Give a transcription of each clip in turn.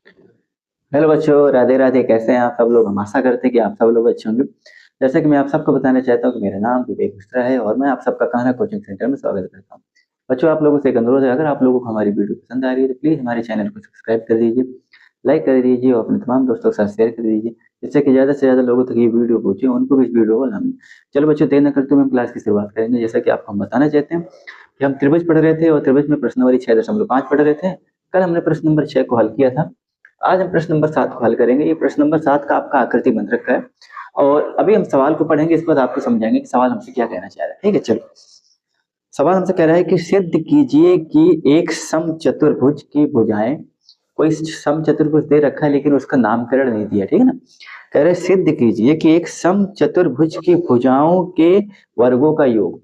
Hello बच्चों, राधे राधे। कैसे हैं आप सब लोग? हम आशा करते हैं कि आप सब लोग अच्छे होंगे। जैसे कि मैं आप सबको बताना चाहता हूँ कि मेरा नाम विवेक मिश्रा है और मैं आप सबका कान्हा कोचिंग सेंटर में स्वागत करता हूँ। बच्चों, आप लोगों से एक अनुरोध है, अगर आप लोगों को हमारी वीडियो पसंद आ रही है तो प्लीज़ हमारे चैनल को सब्सक्राइब कर दीजिए, लाइक कर दीजिए और अपने तमाम दोस्तों के साथ शेयर कर दीजिए, जिससे कि ज़्यादा से ज़्यादा लोगों तक ये वीडियो पहुँचे, उनको भी इस वीडियो को लाभ मिले। चलो बच्चों, देर न करते हुए हम क्लास की शुरुआत करेंगे। जैसा कि आपको हम बताना चाहते हैं कि हम त्रिभुज पढ़ रहे थे और त्रिभुज में प्रश्नावली 6.5 पढ़ रहे थे। कल हमने प्रश्न नंबर 6 को हल किया था। आज हम प्रश्न नंबर 7 को हल करेंगे। ये प्रश्न नंबर 7 का आपका आकृति बन रखा है और अभी हम सवाल को पढ़ेंगे, इसके बाद आपको समझाएंगे कि सवाल हमसे क्या कहना चाह रहा है। ठीक है, चलो। सवाल हमसे कह रहा है कि सिद्ध कीजिए कि एक समचतुर्भुज की भुजाएं, कोई समचतुर्भुज दे रखा है लेकिन उसका नामकरण नहीं दिया। ठीक है ना। कह रहे हैं सिद्ध कीजिए कि एक समचतुर्भुज की भुजाओं के वर्गों का योग।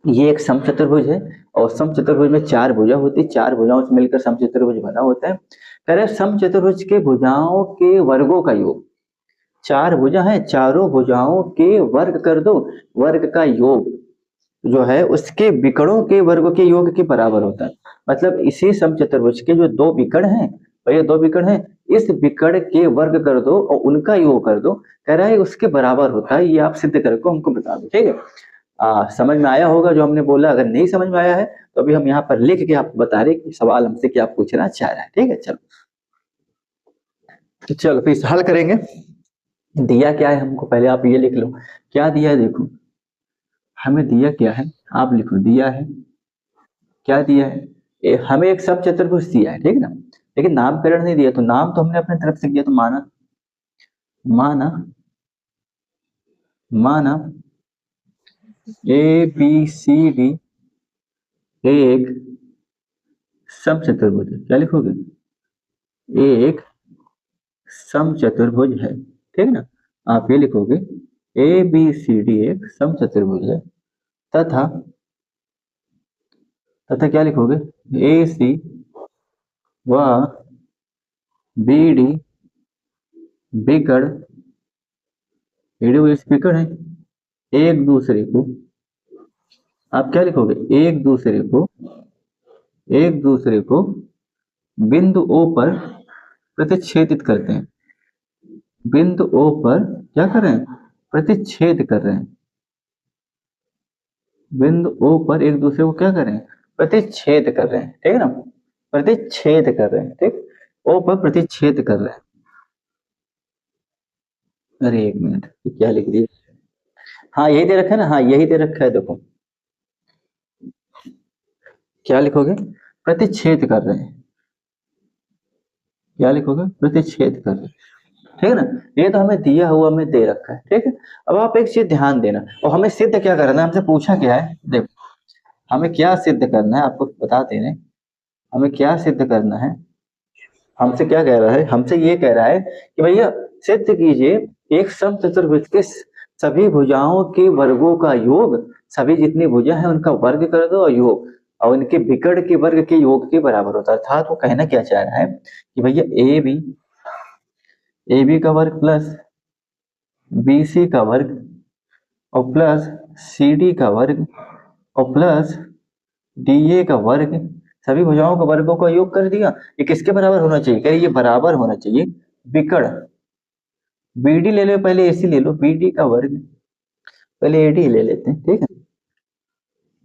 ये एक समचतुर्भुज है और समचतुर्भुज में चार भुजा होती है, चार भुजाओं से मिलकर समचतुर्भुज बना होता है। कह रहे हैं समचतुर्भुज के भुजाओं के वर्गों का योग। चार भुजा है, चारों भुजाओं के वर्ग कर दो। वर्ग का योग जो है उसके विकर्णों के वर्ग के योग के बराबर होता है। मतलब इसी समचतुर्भुज के जो दो विकर्ण हैं, और ये दो विकर्ण हैं, इस विकर्ण के वर्ग कर दो और उनका योग कर दो। कह रहा है उसके बराबर होता है। ये आप सिद्ध करके हमको बता दो। ठीक है। समझ में आया होगा जो हमने बोला। अगर नहीं समझ में आया है तो अभी हम यहाँ पर लिख के आपको बता रहे कि सवाल हमसे क्या पूछना चाह रहा है। ठीक है, चलो। तो चलो फिर हल करेंगे। दिया क्या है हमको, पहले आप ये लिख लो। क्या दिया है देखो, हमें दिया क्या है, आप लिखो। दिया है, क्या दिया है? हमें एक सब चतुर्भुज दिया है, ठीक है ना। लेकिन नामकरण नहीं दिया, तो नाम तो हमने अपने तरफ से किया। तो माना, माना, माना ए बी सी डी एक सम चतुर्भुज है। क्या लिखोगे? एक सम चतुर्भुज है, ठीक है ना। आप ये लिखोगे ए बी सी डी एक सम चतुर्भुज है, तथा तथा क्या लिखोगे? ए सी व बी डी विकर्ण, बी डी विकर्ण है एक दूसरे को। आप क्या लिखोगे? एक दूसरे को बिंदु ओ पर प्रतिच्छेदित करते हैं। बिंदु ओ पर क्या कर रहे हैं? प्रतिच्छेद कर रहे हैं। बिंदु ओ पर एक दूसरे को क्या कर रहे हैं? प्रतिच्छेद कर रहे हैं, ठीक है ना। प्रतिच्छेद कर रहे हैं, ठीक। ओ पर प्रतिच्छेद कर रहे हैं। अरे एक मिनट, क्या लिख दिया? हाँ यही दे रखा है ना, हाँ यही दे रखा है, देखो। क्या लिखोगे? प्रतिच्छेद कर रहे हैं। क्या लिखोगे? प्रतिच्छेद कर रहे हैं, ठीक है ना। ये तो हमें दिया हुआ में दे रखा है, ठीक है। अब आप एक चीज ध्यान देना, और हमें सिद्ध क्या करना है, हमसे पूछा क्या है, देखो। हमें क्या सिद्ध करना है आपको बता दे रहे हैं। हमें क्या सिद्ध करना है? हमसे क्या कह रहा है? हमसे ये कह रहा है कि भैया सिद्ध कीजिए एक समचतुर्भुज के सभी भुजाओं के वर्गों का योग। सभी जितनी भुजा है उनका वर्ग कर दो और योग, और उनके विकर्ण के वर्ग के योग के बराबर होता है। अर्थात वो कहना क्या चाह रहा है कि भैया ए बी का वर्ग प्लस बी सी का वर्ग और प्लस सी डी का वर्ग और प्लस डी ए का वर्ग, सभी भुजाओं का वर्गों का योग कर दिया। ये किसके बराबर होना चाहिए? कह रहे ये बराबर होना चाहिए विकर्ण। बी डी ले लो, पहले ए सी ले लो, बी डी का वर्ग, पहले ए डी ले लेते हैं, ठीक है।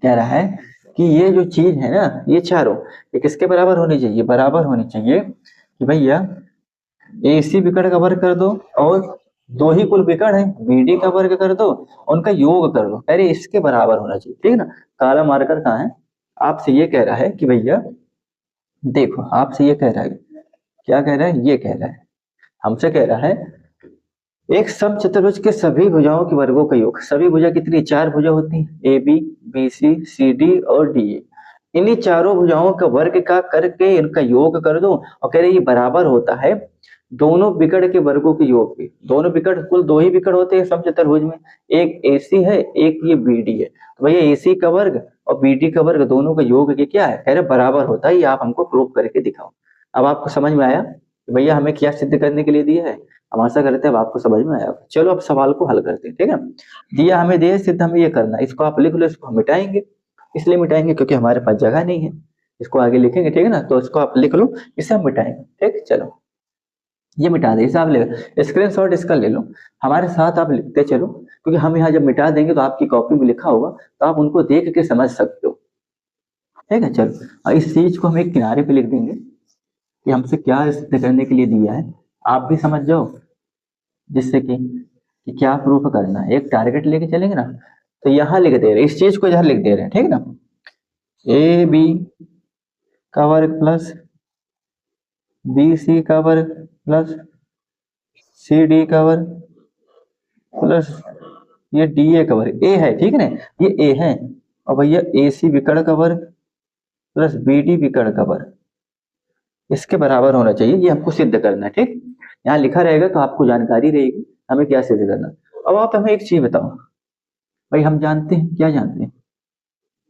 कह रहा है कि ये जो चीज है ना, ये चारों, ये किसके बराबर होनी चाहिए? बराबर होनी चाहिए कि भैया ए सी विकर्ण का वर्ग कर दो, और दो ही कुल विकर्ण है, बी डी का वर्ग कर दो, उनका योग कर दो। अरे इसके बराबर होना चाहिए, ठीक है ना। काला मार्कर कहाँ है? आपसे ये कह रहा है कि भैया देखो, आपसे ये कह रहा है, क्या कह रहा है? ये कह रहा है, हमसे कह रहा है एक समचतुर्भुज के सभी भुजाओं के वर्गों का योग। सभी भुजा कितनी? चार भुजा होती है, A B, B C D और डी ए। इन्हीं चारों भुजाओं का वर्ग का करके इनका योग कर दो, और कह रहे ये बराबर होता है दोनों विकर्ण के वर्गों के योग के। दोनों विकर्ण, कुल दो ही विकर्ण होते हैं समचतुर्भुज में, एक एसी है, एक ये बीडी है। तो भैया एसी का वर्ग और बीडी का वर्ग दोनों का योग के क्या है? कह रहे बराबर होता है। ये आप हमको प्रूव करके दिखाओ। अब आपको समझ में आया कि भैया हमें क्या सिद्ध करने के लिए दिया है? हम आशा करते हैं अब आपको समझ में आया होगा। चलो अब सवाल को हल करते हैं, ठीक है। दिया हमें दे सिद्ध हमें ये करना है, इसको आप लिख लो। इसको हम मिटाएंगे, इसलिए मिटाएंगे क्योंकि हमारे पास जगह नहीं है। इसको आगे लिखेंगे, ठीक है ना। तो इसको आप लिख लो, इसे हम मिटाएंगे, ठीक। चलो ये मिटा दे, हिसाब ले, स्क्रीनशॉट इसका ले लो, हमारे साथ आप लिखते चलो, क्योंकि हम यहाँ जब मिटा देंगे तो आपकी कॉपी में लिखा होगा तो आप उनको देख के समझ सकते हो। ठीक है, चलो और इस चीज को हम एक किनारे पे लिख देंगे कि हमसे क्या सिद्ध करने के लिए दिया है, आप भी समझ जाओ, जिससे कि क्या प्रूफ करना है, एक टारगेट लेके चलेंगे ना। तो यहाँ लिख दे रहे, इस चीज को यहाँ लिख दे रहे हैं, ठीक है ना, ए बी का वर्ग प्लस बी सी का वर्ग प्लस सी डी का वर्ग प्लस ये डी ए का वर्ग, ए है, ठीक है ना, ये ए है, और भैया ए सी विकर्ण का वर्ग प्लस बी डी विकर्ण का वर्ग इसके बराबर होना चाहिए, ये हमको सिद्ध करना है। ठीक, यहाँ लिखा रहेगा तो आपको जानकारी रहेगी हमें क्या सिद्ध करना। अब आप हमें एक चीज बताओ भाई, हम जानते हैं, क्या जानते हैं,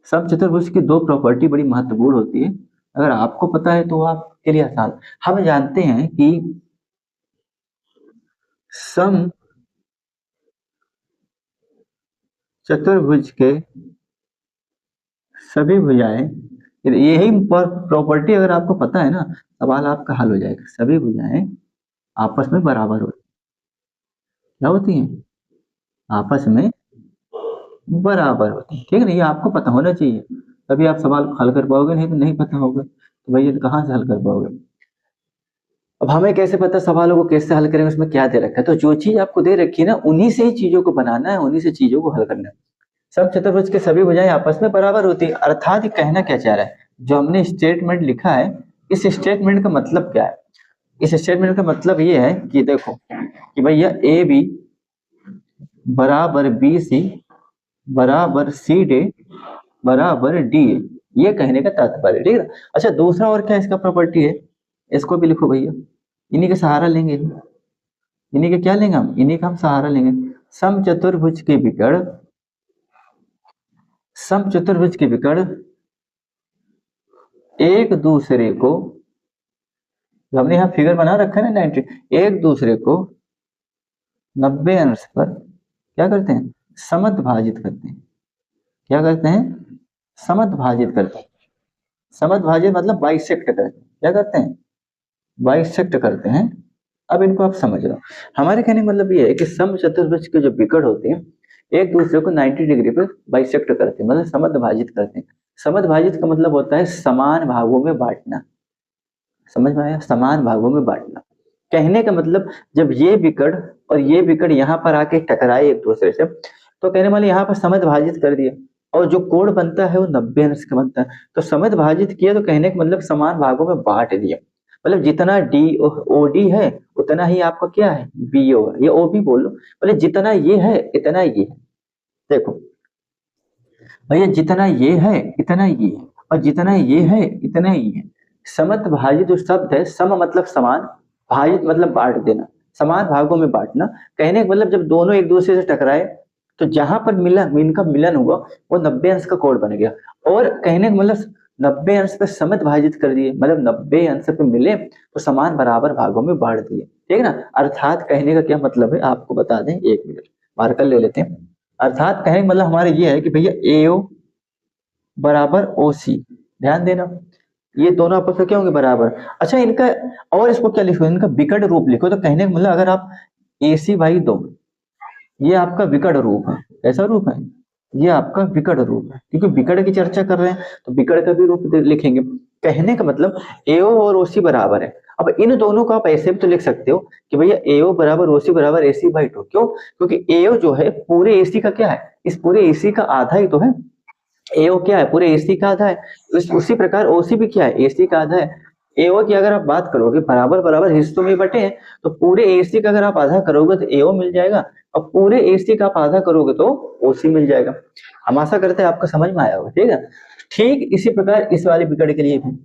समचतुर्भुज की दो प्रॉपर्टी बड़ी महत्वपूर्ण होती है, अगर आपको पता है तो आपके लिए आसान। हम जानते हैं कि सम चतुर्भुज के सभी भुजाएं, यही प्रॉपर्टी अगर आपको पता है ना, सवाल आपका हल हो जाएगा। सभी भुजाएं आपस में बराबर होती, क्या होती हैं, आपस में बराबर होती है, ठीक है ना, ये आपको पता होना चाहिए, तभी आप सवाल हल कर पाओगे, नहीं तो नहीं पता होगा तो भैया कहाँ से हल कर पाओगे। अब हमें कैसे पता सवालों को कैसे हल करेंगे, उसमें क्या दे रखा है, तो जो चीज आपको दे रखी है ना उन्हीं से ही चीजों को बनाना है, उन्हीं से चीजों को हल करना है। सब चतुर्भुज के सभी भुजाएं आपस में बराबर होती है, अर्थात कहना क्या चाह रहा है, जो हमने स्टेटमेंट लिखा है, इस स्टेटमेंट का मतलब क्या है, इस स्टेटमेंट का मतलब ये है कि देखो कि भैया ए बी बराबर बी सी बराबर सी डी बराबर डी, ये कहने का तात्पर्य, ठीक है। अच्छा, दूसरा और क्या इसका प्रॉपर्टी है, इसको भी लिखो भैया, इन्हीं का सहारा लेंगे, इन्हीं के क्या लेंगे हम, इन्हीं का हम सहारा लेंगे। समचतुर्भुज के विकर्ण, समचतुर्भुज के विकर्ण एक दूसरे को, जो हमने यहाँ फिगर बना रखा है ना 90, एक दूसरे को 90 अंश पर क्या करते हैं, समद्भाजित करते हैं, क्या करते हैं, समद्भाजित करते हैं, समद्भाजित मतलब बाइसेक्ट करते हैं, क्या करते हैं, बाइसेक्ट करते हैं। अब इनको आप समझ लो, हमारे कहने का मतलब ये है कि समचतुर्भुज के जो विकर्ण होते हैं एक दूसरे को 90 डिग्री पे बाइसेक्ट करते हैं, मतलब समद्भाजित करते हैं। समद्भाजित का मतलब होता है समान भागों में बांटना, समझ में आया, समान भागों में बांटना। कहने का मतलब जब ये विकर्ण और ये विकर्ण यहाँ पर आके टकराए एक दूसरे से, तो कहने वाले यहाँ पर समद्भाजित कर दिया, और जो कोण बनता है वो 90 अंश का बनता है, तो समद्भाजित किया तो कहने का मतलब समान भागों में बांट दिया, मतलब जितना डी ओ डी है उतना ही आपका क्या है, बी ओ है, ये ओ बी बोल लो, मतलब जितना ये है इतना ये है। देखो भैया, जितना ये है इतना ये है, और जितना ये है इतना ही है। समद्भाजित जो शब्द है, सम मतलब समान, भाजित मतलब बांट देना, समान भागों में बांटना। कहने का मतलब जब दोनों एक दूसरे से टकराए तो जहां पर मिलन, इनका मिलन हुआ वो 90 अंश का कोण बन गया, और कहने का मतलब 90 अंश पे समद्भाजित कर दिए, मतलब 90 अंश पे मिले तो समान बराबर भागों में बांट दिए, ठीक है ना। अर्थात कहने का क्या मतलब है आपको बता दें, एक मिनट मार्कर ले लेते हैं। अर्थात कहने का मतलब हमारे ये है कि भैया एओ बराबर ओ सी, ध्यान देना, ये दोनों आपस में क्या होंगे, बराबर। अच्छा, इनका और इसको क्या लिखो, इनका विकर्ण रूप लिखो, तो कहने का मतलब अगर आप ए सी बाई दो, ये आपका विकर्ण रूप है, कैसा रूप है, ये आपका विकर्ण रूप है, क्योंकि विकर्ण की चर्चा कर रहे हैं तो विकर्ण का भी रूप लिखेंगे। कहने का मतलब एओ और ओसी बराबर है। अब इन दोनों को आप ऐसे भी तो लिख सकते हो कि भैया एओ बराबर ओसी बराबर एसी बाई टू, क्यों, क्योंकि एओ जो है पूरे एसी का क्या है, इस पूरे एसी का आधा ही तो है, एओ क्या है, पूरे एसी का आधा है, उसी प्रकार ओसी भी क्या है, एसी का आधा है। एओ की अगर आप बात करोगे, बराबर बराबर हिस्सों में बटे हैं, तो पूरे एसी का अगर आप आधा करोगे तो एओ मिल जाएगा, और पूरे एसी का आप आधा करोगे तो ओसी मिल जाएगा। हम आशा करते हैं आपको समझ में आया होगा, ठीक है। ठीक इसी प्रकार इस वाले विकर्ण के लिए भी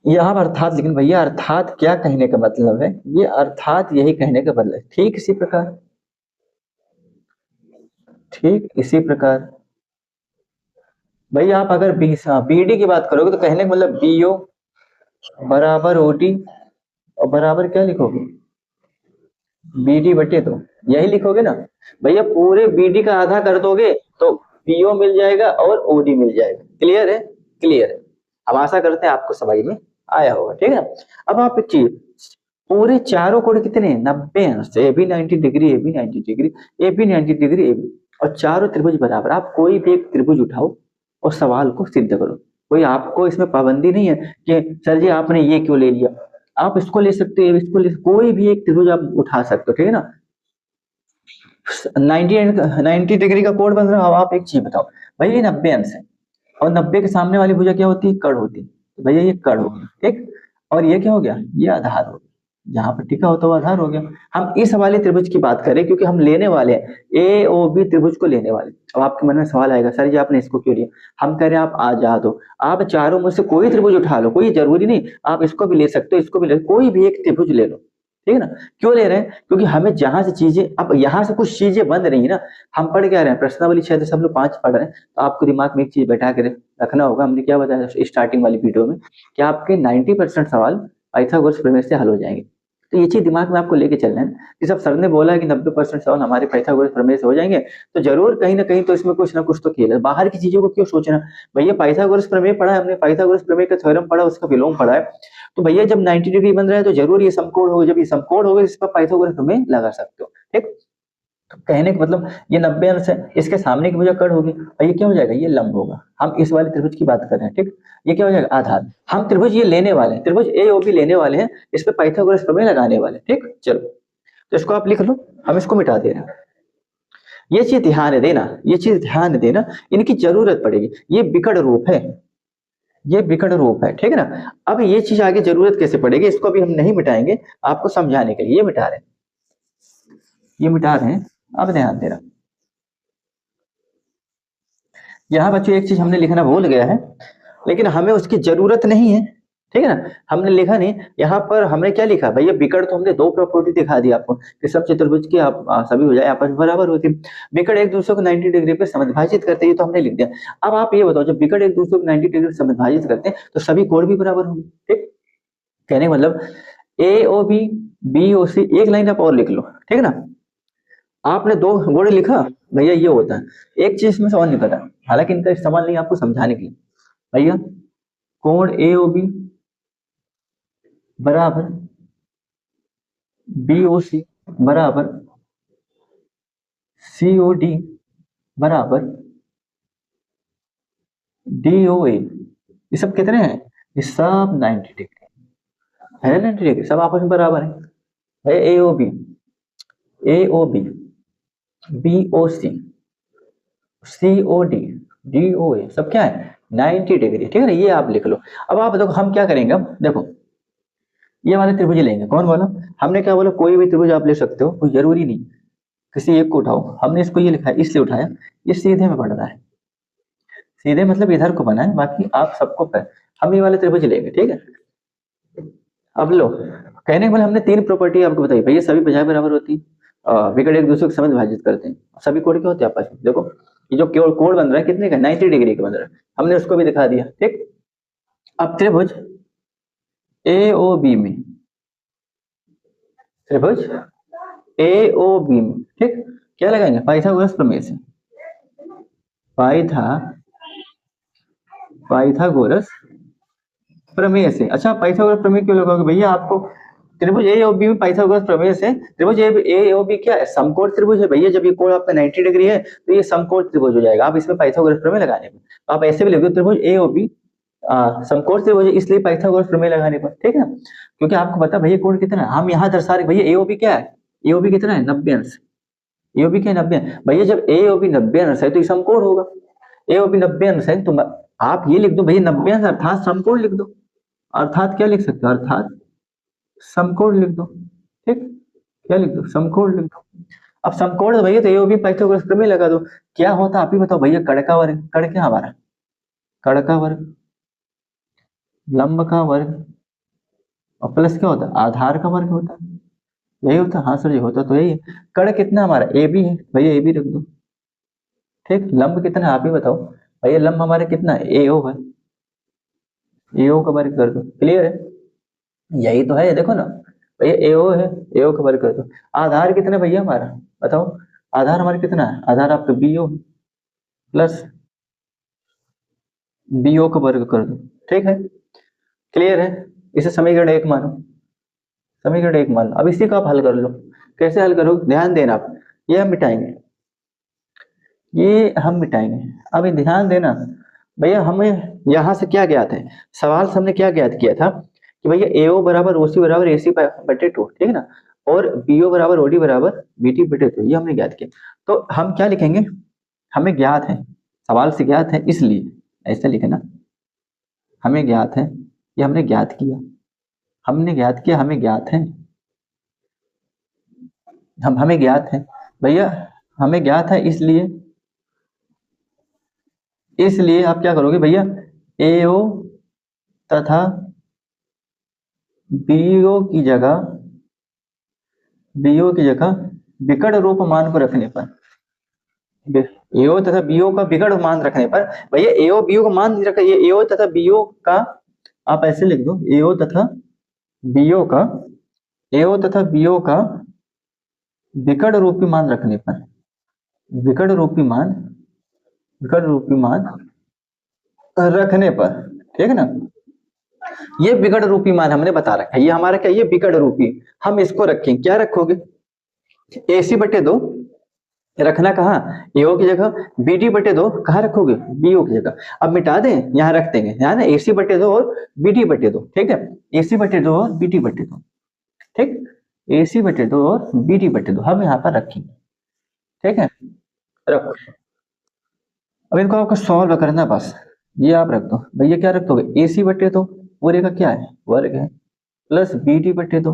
यहाँ पर अर्थात, लेकिन भैया अर्थात क्या कहने का मतलब है, ये अर्थात यही कहने का मतलब है, ठीक इसी प्रकार, ठीक इसी प्रकार भाई आप अगर बीडी की बात करोगे तो कहने का मतलब बीओ बराबर ओडी, और बराबर क्या लिखोगे, बीडी बटे, तो यही लिखोगे ना भैया, पूरे बीडी का आधा कर दोगे तो पीओ मिल जाएगा और ओडी मिल जाएगा। क्लियर है, क्लियर है। अब आशा करते हैं आपको समझ में आया होगा, ठीक है। अब आप एक चीज पूरे चारों कोण कितने हैं? 90 अंश। A B 90 degree, A B 90 degree, A B 90 degree, A B, और चारों त्रिभुज बराबर। आप कोई भी एक त्रिभुज उठाओ और सवाल को सिद्ध करो। कोई आपको इसमें पाबंदी नहीं है कि सर जी आपने ये क्यों ले लिया। आप इसको ले सकते हो, इसको ले, कोई भी एक त्रिभुज आप उठा सकते हो, ठीक है ना। 90 डिग्री का कोण बन रहा है। आप एक चीज बताओ, भाई ये 90 अंश है और 90 के सामने वाली भुजा क्या होती है? कड़ होती है। तो भैया ये कड़ हो गया, ठीक। और ये क्या हो गया? ये आधार हो गया। जहां पर टिका होता है वो आधार हो गया। हम इस वाले त्रिभुज की बात करें क्योंकि हम लेने वाले हैं ए ओ बी त्रिभुज को लेने वाले। अब आपके मन में सवाल आएगा, सर जी आपने इसको क्यों लिया? हम कह रहे हैं आप आजाद हो, आप चारों में से कोई त्रिभुज उठा लो, कोई जरूरी नहीं, आप इसको भी ले सकते हो, इसको भी ले, कोई भी एक त्रिभुज ले लो, ठीक है ना। क्यों ले रहे हैं? क्योंकि हमें जहां से चीजें, अब यहाँ से कुछ चीजें बन रही है ना। हम पढ़ क्या रहे हैं? प्रश्नावली 6 सब लोग 5 पढ़ रहे हैं। तो आपको दिमाग में एक चीज बैठा कर रखना होगा। हमने क्या बताया स्टार्टिंग वाली वीडियो में कि आपके 90% सवाल पाइथागोरस प्रमेय से हल हो जाएंगे। तो ये चीज दिमाग में आपको लेके चलना है कि सब सर ने बोला है कि 90% सवाल हमारे पाइथागोरस प्रमेय से हो जाएंगे, तो जरूर कहीं ना कहीं तो इसमें कुछ ना कुछ तो खेल है। बाहर की चीजों को क्यों सोचना। भैया पाइथागोरस प्रमेय पढ़ा है हमने, पाइथागोरस प्रमेय का थ्योरम पढ़ा, उसका विलोम पढ़ा है। तो भैया जब 90 डिग्री बन रहा है तो जरूर ये समकोण होगा। जब ये समकोण होगा इस पर पाइथागोरस प्रमेय लगा सकते हो, ठीक। कहने का मतलब ये 90 अंश है, इसके सामने की भुजा कड़ होगी और ये क्या हो जाएगा? ये लंब होगा। हम इस वाले त्रिभुज की बात कर रहे हैं, ठीक। ये क्या हो जाएगा? आधार। हम त्रिभुज ये लेने वाले हैं, त्रिभुज ए ओ बी लेने वाले हैं, इस पे पाइथागोरस प्रमेय लगाने वाले हैं, ठीक। चलो तो इसको आप लिख लो, हम इसको मिटा दे रहे हैं। ये चीज ध्यान देना, ये चीज ध्यान देना, इनकी जरूरत पड़ेगी। ये विकट रूप है, ये विकट रूप है, ठीक है ना। अब ये चीज आगे जरूरत कैसे पड़ेगी, इसको अभी हम नहीं मिटाएंगे, आपको समझाने के लिए ये मिटा रहे हैं, ये मिटा रहे हैं। अब ध्यान देना, यहाँ बच्चों एक चीज हमने लिखना भूल गया है, लेकिन हमें उसकी जरूरत नहीं है, ठीक है ना। हमने लिखा नहीं, यहाँ पर हमने क्या लिखा भैया? विकट तो हमने 2 प्रॉपर्टी दिखा दी आपको कि सब चतुर्भुज की आप सभी भुजाएं आपस में बराबर होती है। विकट एक दूसरे को 90 डिग्री पे समद्भाजित करते हैं, ये तो हमने लिख दिया। अब आप ये बताओ, जब विकट एक दूसरे को 90 डिग्री समद्भाजित करते हैं तो सभी कोण भी बराबर होंगे, ठीक। कहने का मतलब ए ओ बी, बी ओ सी, एक लाइन आप और लिख लो, ठीक है ना। आपने 2 गुण लिखा, भैया ये होता है। एक चीज में सवाल नहीं पता, हालांकि इनका इस्तेमाल नहीं आपको समझाने के लिए। भैया कोण ए ओ बी बराबर बी ओ सी बराबर सी ओ डी बराबर डी ओ ए, ये सब कितने हैं? ये सब 90 डिग्री है, 90 डिग्री सब आपस में बराबर है। भैया ए ओ बी, ए ओ बी, बी ओ सी, सी ओ डी, डी ओ ए, सब क्या है? 90 डिग्री, ठीक है ना। ये आप लिख लो। अब आप देखो हम क्या करेंगे, अब देखो ये वाले त्रिभुज लेंगे। कौन वाला? हमने क्या बोला? कोई भी त्रिभुज आप ले सकते हो, कोई जरूरी नहीं, किसी एक को उठाओ। हमने इसको ये लिखा है इसलिए उठाया, ये सीधे में पड़ रहा है, सीधे मतलब इधर को बना है, बाकी आप सबको हम ये वाले त्रिभुज लेंगे, ठीक है। अब लो, कहने के मतलब हमने 3 प्रॉपर्टी आपको बताई। भैया सभी भुजाएं बराबर होती है, विकट एक दूसरे को समझ विभाजित करते हैं, सभी कोण क्या होते हैं आपस में। देखो ये जो केवल कोण बन रहा है कितने का? 90 डिग्री का बन रहा है, हमने उसको भी दिखा दिया, ठीक। अब त्रिभुज ए ओ बी में, त्रिभुज ए ओ बी में, ठीक, क्या लगाएंगे? पाइथागोरस प्रमेय से, पाइथा पाइथागोरस प्रमेय से। अच्छा पाइथागोरस प्रमेय क्यों लगाओगे भैया? आपको त्रिभुज ए ओ बी में पाइथागोरस प्रमेय से, त्रिभुज ए ओ बी क्या है? समकोण त्रिभुज है भैया। जब ये कोण आपका 90 डिग्री है तो ये समकोण त्रिभुज हो जाएगा। आप इसमें पाइथागोरस प्रमेय लगाने पर आप ऐसे भी लिख दो, त्रिभुज ए ओ बी समकोण त्रिभुज है, इसलिए पाइथागोरस प्रमेय लगाने पर, ठीक है ना। क्योंकि आपको पता भैया कोण कितना है, हम यहाँ दर्शा रहे भैया ए ओ बी क्या है? ए ओ बी कितना है? 90 अंश। ए ओ बी क्या है? 90 भैया। जब ए ओ बी 90 अंश है तो ये समकोण होगा। ए ओ बी 90 अंश है तो आप ये लिख दो भैया 90 अंश अर्थात समकोण लिख दो, अर्थात क्या लिख सकते हो? अर्थात समकोण लिख दो, ठीक। क्या लिख दो? समकोण लिख दो। अब समकोण तो भैया तो ये भी पाइथागोरस प्रमेय लगा दो। क्या होता आप ही बताओ भैया? कड़ का वर्ग, कड़ क्या हमारा? कड़ का वर्ग, लंब का वर्ग, और प्लस क्या होता है? आधार का वर्ग होता है, यही होता है। हाँ सर जी होता तो यही है। कड़ कितना हमारा? ए बी है भैया, ए बी रख दो, ठीक। लंब कितना है आप ही बताओ भैया? लंब हमारे कितना है? ए ओ है, ए ओ का वर्ग कर दो, क्लियर है। यही तो है, देखो ना भैया एओ है, एओ का वर्ग कर दो। आधार कितना है भैया हमारा? बताओ आधार हमारा कितना है? आधार आपका बीओ प्लस बीओ का वर्ग कर दो, ठीक है, क्लियर है। इसे समीकरण 1 मानो, समीकरण एक मान लो। अब इसी को आप हल कर लो। कैसे हल करोगे, ध्यान देना आप, ये हम मिटाएंगे, ये हम मिटाएंगे। अभी ध्यान देना भैया, हमें यहाँ से क्या ज्ञात है, सवाल से हमने क्या ज्ञात किया था कि भैया AO बराबर OC बराबर AC बटे 2, ठीक है ना, और BO बराबर OD बराबर BT बटे 2, ये हमने ज्ञात किया। तो हम क्या लिखेंगे, हमें ज्ञात है, सवाल से ज्ञात है, इसलिए ऐसे लिखना, हमें ज्ञात है, ये हमने ज्ञात किया, हमने ज्ञात किया, हमें ज्ञात है, हमें ज्ञात है भैया, हमें ज्ञात है, इसलिए इसलिए आप क्या करोगे भैया, AO तथा BO की जगह, BO की जगह विकर्ण रूप मान को रखने पर, AO तथा BO का विकर्ण मान रखने पर, भैया AO BO का मान नहीं रखा, ये AO तथा BO का आप ऐसे लिख दो, AO तथा BO का, AO तथा BO का विकर्ण रूपी मान रखने पर, विकर्ण रूपी मान, विकर्ण रूपी मान रखने पर, ठीक है ना, ये विकर्ण रूपी मान हमने बता रखा है, ये हमारा क्या, ये विकर्ण रूपी, हम इसको रखें, क्या रखोगे, AC बटे 2 रखना, कहाँ, AO की जगह, BD बटे 2 कहाँ रखोगे, BO की जगह। अब मिटा दें, यहाँ रख देंगे, यहाँ ना AC बटे 2 और BD बटे 2, ठीक है, AC बटे 2 और BD बटे 2, ठीक, AC बटे 2 और BD बटे 2 हम यहाँ पर रखेंगे, ठीक है, रखो। अब इनको आपको सॉल्व करना है बस, ये आप रख दो भैया, क्या रख दोगे, AC बटे 2 पूरे का क्या है, वर्ग है, प्लस BD बटे 2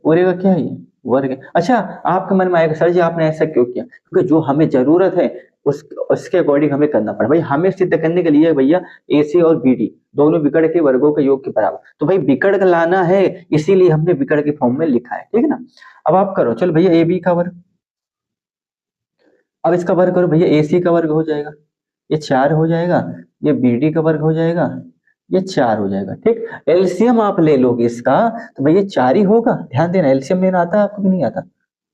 पूरे का क्या है, ये वर्ग है। अच्छा, आपके मन में आएगा सर जी आपने ऐसा क्यों किया, क्योंकि जो हमें जरूरत है उसके अकॉर्डिंग हमें करना पड़ा, भाई हमें सिद्ध करने के लिए भैया AC और BD दोनों विकर्ण के वर्गों के योग के बराबर, तो भाई विकर्ण लाना है, इसीलिए हमने विकर्ण के फॉर्म में लिखा है, ठीक है ना। अब आप करो, चलो भैया AB का वर्ग, अब इसका वर्ग करो भैया, AC का वर्ग हो जाएगा, ये 4 हो जाएगा, ये BD का वर्ग हो जाएगा, ये 4 हो जाएगा, ठीक। एलसीएम आप ले लोगे इसका तो भैया 4 ही होगा, ध्यान देना, एलसीएम लेना आता है आपको कि नहीं आता,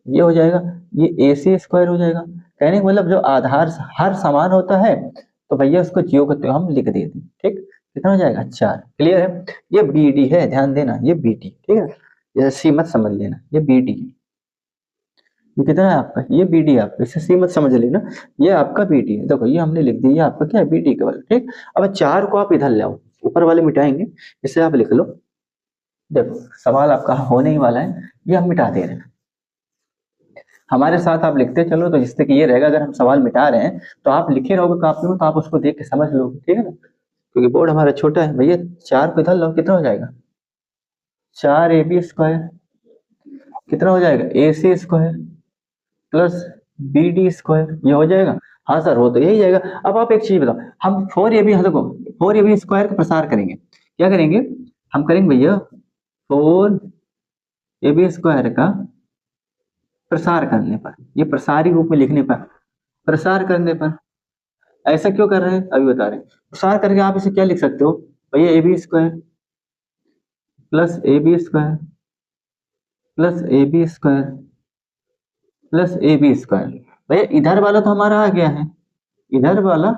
ये हो जाएगा, ये AC स्क्वायर हो जाएगा, कहने का मतलब जो आधार हर समान होता है तो भैया उसको जियो करते हुए हम लिख देते हैं, ठीक, कितना हो जाएगा 4, क्लियर है। ये BD है, ध्यान देना, ये BD, ठीक है, ये सी मत समझ लेना, ये BD है, ये कितना है आपका, ये BD है आपका, इसे सी मत समझ लेना, ये आपका BD है, देखो ये हमने लिख दिया, ये आपका क्या है, BD का वर्ग, ठीक। अब 4 को आप इधर ले आओ, ऊपर वाले मिटाएंगे, इसे आप लिख लो, देखो सवाल आपका होने ही वाला है, ये हम मिटा दे रहे हैं, हमारे साथ आप लिखते चलो, तो जिससे कि ये रहेगा, अगर हम सवाल मिटा रहे हैं तो आप लिखे रहोगे कापी में, तो आप उसको देख के समझ लोगे, ठीक है ना, क्योंकि बोर्ड हमारा छोटा है भैया। 4 को इधर लो, कितना हो जाएगा, 4AB स्क्वायर, कितना हो जाएगा, AC square plus BD square, ये हो जाएगा, हाँ सर हो तो यही जाएगा। अब आप एक चीज बताओ, हम 4AB, हाँ देखो 4AB स्क्वायर का प्रसार करेंगे, क्या करेंगे, हम करेंगे भैया 4AB स्क्वायर का प्रसार करने पर, ये प्रसारी रूप में लिखने पर, प्रसार करने पर, ऐसा क्यों कर रहे हैं अभी बता रहे हैं, प्रसार करके आप इसे क्या लिख सकते हो भैया, AB square plus AB square plus AB square plus AB square, भैया इधर वाला तो हमारा आ गया है, इधर वाला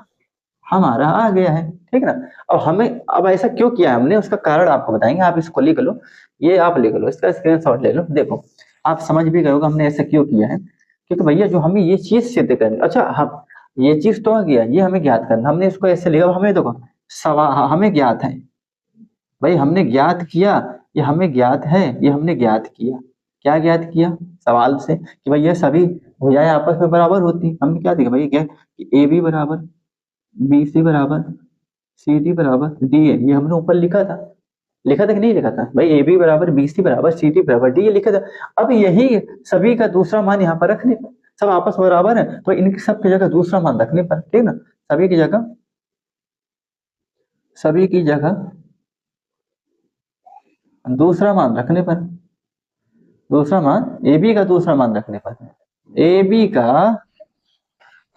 हमारा आ गया है, ठीक है ना। अब हमें, अब ऐसा क्यों किया हमने, उसका कारण आपको बताएंगे, आप इसको लिख लो, ये आप लिख लो, इसका स्क्रीनशॉट ले लो, देखो आप समझ भी गए होगा हमने ऐसा क्यों किया है, क्योंकि भैया जो हमें ये चीज सिद्ध करनी, अच्छा हम ये चीज तो आ गया, ये हमें ज्ञात करना, हमने इसको ऐसे लिखा, हमें देखो सवाल हमें ज्ञात है, भाई हमने ज्ञात किया, ये हमें ज्ञात है, ये हमने ज्ञात किया, क्या ज्ञात किया, सवाल से कि भाई ये सभी भुजाएं आपस में बराबर होती, हमने क्या देखा भाई, क्या कि AB बराबर BC बराबर CD बराबर DA, ये हमने ऊपर लिखा था, लिखा था कि नहीं लिखा था भाई, AB बराबर BC बराबर CD बराबर DA लिखा था। अब यही सभी का दूसरा मान यहाँ पर रखने पर, सब आपस में बराबर है, तो इनकी सबकी जगह दूसरा मान रखने पर, ठीक ना, सभी की जगह, सभी की जगह दूसरा मान रखने पर, दूसरा मान AB का दूसरा मान रखने पर, AB का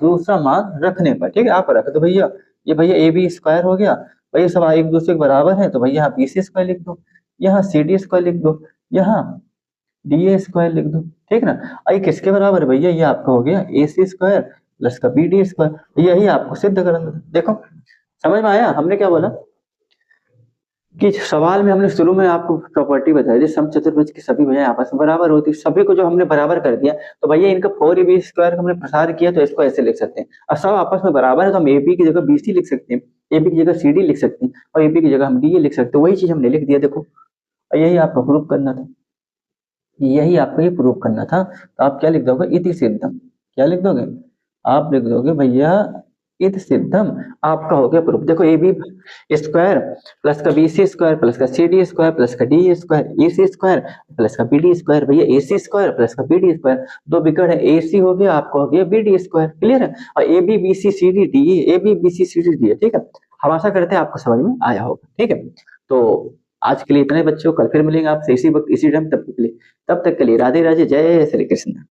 दूसरा मान रखने पर, ठीक है, आप रख दो भैया, ये भैया AB स्क्वायर हो गया, भैया सब एक दूसरे के बराबर है, तो भैया यहाँ BC स्क्वायर लिख दो, यहाँ CD स्क्वायर लिख दो, यहाँ DA स्क्वायर लिख दो, ठीक ना। ये किसके बराबर है भैया, ये आपका हो गया AC स्क्वायर प्लस का BD स्क्वायर, यही आपको सिद्ध करना, देखो समझ में आया हमने क्या बोला, कि सवाल में हमने शुरू में आपको प्रॉपर्टी बताई थी, सम चतुर्भुज की सभी भुजाएं आपस में बराबर होती, सभी को जो हमने बराबर कर दिया तो भैया इनका 4ab स्क्वायर हमने प्रसार किया तो इसको ऐसे लिख सकते हैं। और सब आपस में बराबर है तो हम एबी की जगह बीसी लिख सकते हैं, एबी की जगह सीडी लिख सकते हैं और एबी की जगह हम डी लिख सकते हैं। वही चीज हमने लिख दिया देखो, और यही आपको प्रूव करना था, यही आपको ये प्रूव करना था। तो आप क्या लिख दोगे, इति सिद्धम, क्या लिख दोगे, आप लिख दोगे भैया इति सिद्धम, आपका हो गया प्रूफ। देखो ए बी स्क्वायर प्लस का बी सी स्क्वायर प्लस का सी डी स्क्वायर प्लस का डी स्क्वायर ए सी स्क्वायर प्लस का बी डी स्क्वायर, भैया ए सी स्क्वायर प्लस का बी डी स्क्वायर, दो बिगड़ है ए सी हो गया, आपको हो गया बी डी स्क्वायर, क्लियर है। और A B B C C D D, A B B C C D D है, ठीक है। हम आशा करते हैं आपको समझ में आया होगा, ठीक है। तो आज के लिए इतने बच्चों, कल फिर मिलेंगे आपसे इसी वक्त इसी टाइम, तब तक के लिए राधे राधे, जय श्री कृष्ण।